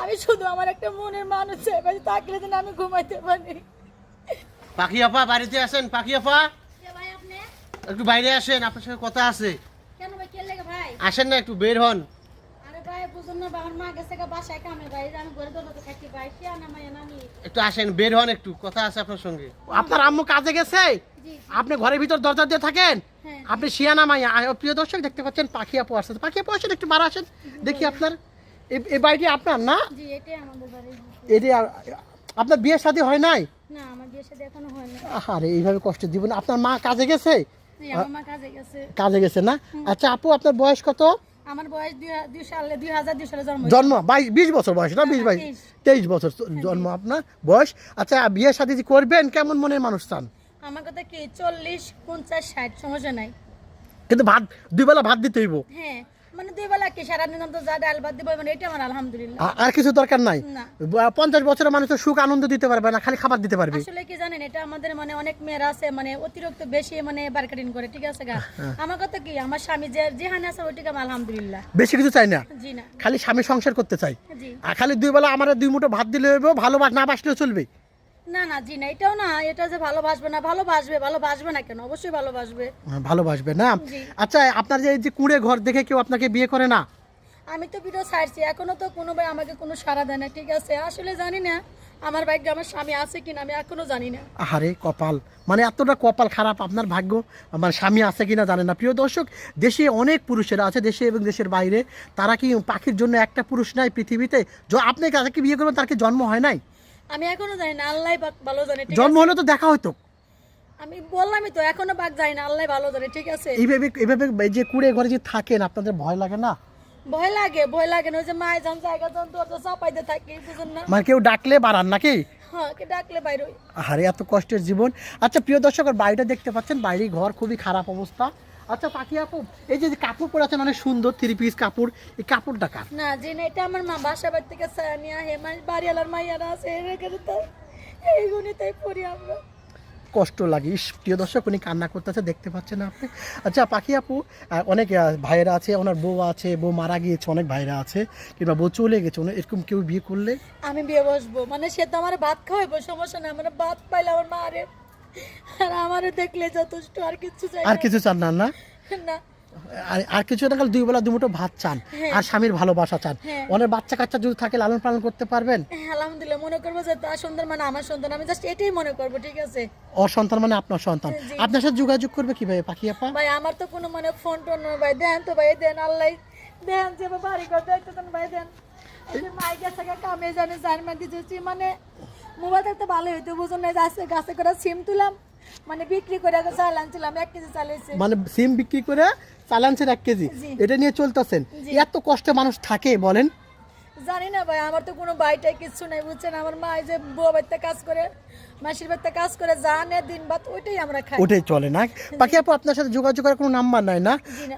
আমি শুধু আমার একটা মনের মানুষ চাই, বাড়ি থাকলে যেন আমি ঘুমাইতে পারি। পাখি আপা বাড়িতে আসেন, পাখি আপা কে ভাই আপনি? একটু বাইরে আসেন, আপনার সঙ্গে কথা আছে। কেন ভাই, কে লেগে ভাই? আসেন না, একটু বের হন। আরে ভাই বুঝুন না, আমার মা গেছে গা বাসায় কামে ভাই, আমি ঘরে দৌড়াতে থাকি ভাই, কে আনা মাইয়া নানি। একটু আসেন, বের হন, একটু কথা আছে আপনার সঙ্গে। আপনার আম্মু কাজে গেছে, জি আপনি ঘরের ভিতর দরজা দিয়ে থাকেন, হ্যাঁ। আপনি শিয়ানা মাইয়া। প্রিয় দর্শক দেখতে পাচ্ছেন পাখি আপু আসছে। পাখি আপু আসেন, একটু বাড়া আসেন, দেখি আপনার এই বাড়িটি আপনার না? জি এটাই আমাদের বাড়ি। এটি আপনার বিয়ে শাদী হয় নাই? না আমার বিয়ের সাথে এখনো হয় না। আরে এইভাবে কষ্ট দিব না। আপনার মা কাজে গেছে? জি, আমার মা কাজে গেছে। কাজে গেছে না? আচ্ছা আপু, আপনার বয়স কত? আমার বয়স 2002 সালে জন্ম। জন্ম 20 বছর বয়স না? 22 23 বছর জন্ম আপনার বয়স। আচ্ছা বিয়ে শাদী যে করবেন, কেমন মনের মানুষ চান? আমার কথা কি 40, 50, 60 সমস্যা নাই। কিন্তু ভাত দুই বেলা ভাত দিতে হইব। হ্যাঁ মানে দুই বেলা কি সারাদিন তো যা ডাল ভাত দিব, মানে এটা আমার আলহামদুলিল্লাহ। আর কিছু দরকার নাই? না 50 বছরের মানুষ তো সুখ আনন্দ দিতে পারবে না, খালি খাবার দিতে পারবে। আসলে কি জানেন, এটা আমাদের মানে অনেক মেয়েরা আছে মানে অতিরিক্ত বেশি মানে বার্গেনিং করে, ঠিক আছে গা। আমার কথা কি, আমার স্বামী যেখানে আছে ওইটিকে আমি আলহামদুলিল্লাহ। বেশি কিছু চাই না, জি না। খালি স্বামী সংসার করতে চাই। জি আর খালি দুই বেলা আমার দুই মুঠো ভাত দিলে হইব, ভালোবাস না বাসলেও চলবে। না না জি না, এটাও না, এটা যে ভালোবাসবে না, ভালোবাসবে না কেন, অবশ্যই ভালোবাসবে। ভালোবাসবে না? জি। আচ্ছা আপনার যে এই যে কুঁড়ে ঘর দেখে কেউ আপনাকে বিয়ে করে না? আমি তো ভিডিও ছাড়ছি, এখনো তো কোনো ভাই আমাকে কোনো সাড়া দেয় না, ঠিক আছে। আসলে জানি না আমার ভাগ্যে আমার স্বামী আছে কিনা, আমি এখনো জানি না। আরে কপাল, মানে এতটা কপাল খারাপ আপনার ভাগ্য, আমার স্বামী আছে কিনা জানেন না। প্রিয় দর্শক, দেশে অনেক পুরুষেরা আছে, দেশে এবং দেশের বাইরে। তারা কি পাখির জন্য একটা পুরুষ নাই পৃথিবীতে? আপনি যাকে বিয়ে করবেন তার কি জন্ম হয় নাই? আমি এখনো জানি না, আল্লাহ ভালো জানে, ঠিক জন্ম আছে। হলে তো দেখা হইতো। আমি বললামই তো, এখনো বাক জানি না, আল্লাহ ভালো জানে, ঠিক আছে। এইভাবে এইভাবে এই যে কুঁড়ে ঘরে যে থাকেন, আপনাদের ভয় লাগে না? ভয় লাগে না, ওই যে মায় যান জায়গা যান দরজা চাপাইতে থাকি, বুঝুন না। মানে কেউ ডাকলে বাড়ান নাকি? হ্যাঁ কে ডাকলে বাইরে হই। আরে এত কষ্টের জীবন। আচ্ছা প্রিয় দর্শক, আর বাড়িটা দেখতে পাচ্ছেন, বাড়ি ঘর খুবই খারাপ অবস্থা। আচ্ছা পাখি আপু, এই যে কাপড় পরে আছেন অনেক সুন্দর 3 পিস কাপড়, এই কাপড়টা কার? না জি না, এটা আমার মা বাসা বাড়ি থেকে নিয়ে হেমাস বাড়িওয়ালার মাইয়ারা আছে রেখে তো এইগুলি তাই পড়ি আমরা। কষ্ট লাগে। ইস, প্রিয় দর্শক উনি কান্না করতেছে, দেখতে পাচ্ছেন আপনি। আচ্ছা পাখি আপু, অনেক ভাইয়েরা আছে, ওনার বউ আছে, বউ মারা গিয়েছে, অনেক ভাইরা আছে, কিংবা বউ চলে গেছে, এরকম কেউ বিয়ে করলে? আমি বিয়ে বসবো মানে সে তো আমার ভাত খাওয়াইবো, সমস্যা না, মানে ভাত পাইলে আমার মা আরে আর আমারে দেখলে যথেষ্ট, আর কিছু চাই আর কিছু চান না? না না। আর কিছু না, দুই বেলা দুমুঠো ভাত চান, হ্যাঁ। আর স্বামীর ভালোবাসা চান। হ্যাঁ। অনেক বাচ্চা কাচ্চা যদি থাকে লালন পালন করতে পারবেন? আলহামদুলিল্লাহ, মনে করবো যে তার সন্তান মানে আমার সন্তান, আমি জাস্ট এটাই মনে করবো, ঠিক আছে। ওর সন্তান মানে আপনার সন্তান। জি। আপনার সাথে যোগাযোগ করবে কিভাবে পাখি আপা? ভাই আমার তো কোনো মানে ফোন টোন নয় ভাই, দেন তো ভাই, দেন আল্লাহ দেন, যে বাড়ি ঘর দেখতে দেন ভাই, দেন। এই যে মাই গেছে কামে জানে জার্মান দিতেছি, মানে মোবাইল থাকতে ভালো হইতো, বুঝুন না, গাছে গাছে করে সিম তুলাম, মানে বিক্রি করে চাল আনছিলাম, 1 কেজি চালাইছে। মানে সিম বিক্রি করে চালানছেন 1 কেজি, জি। এটা নিয়ে চলতেছেন? জি। এত কষ্টে মানুষ থাকে বলেন? জানি না ভাই, আমার তো কোনো বাইটাই কিছু নাই, বুঝছেন। আমার মা এই যে বউ বাড়িতে কাজ করে, মাসির বাড়িতে কাজ করে, জানে দিন বাত ওইটাই আমরা খাই। ওটাই চলে না? পাখি আপু আপনার সাথে যোগাযোগ করার কোনো নাম্বার নাই না? জি না।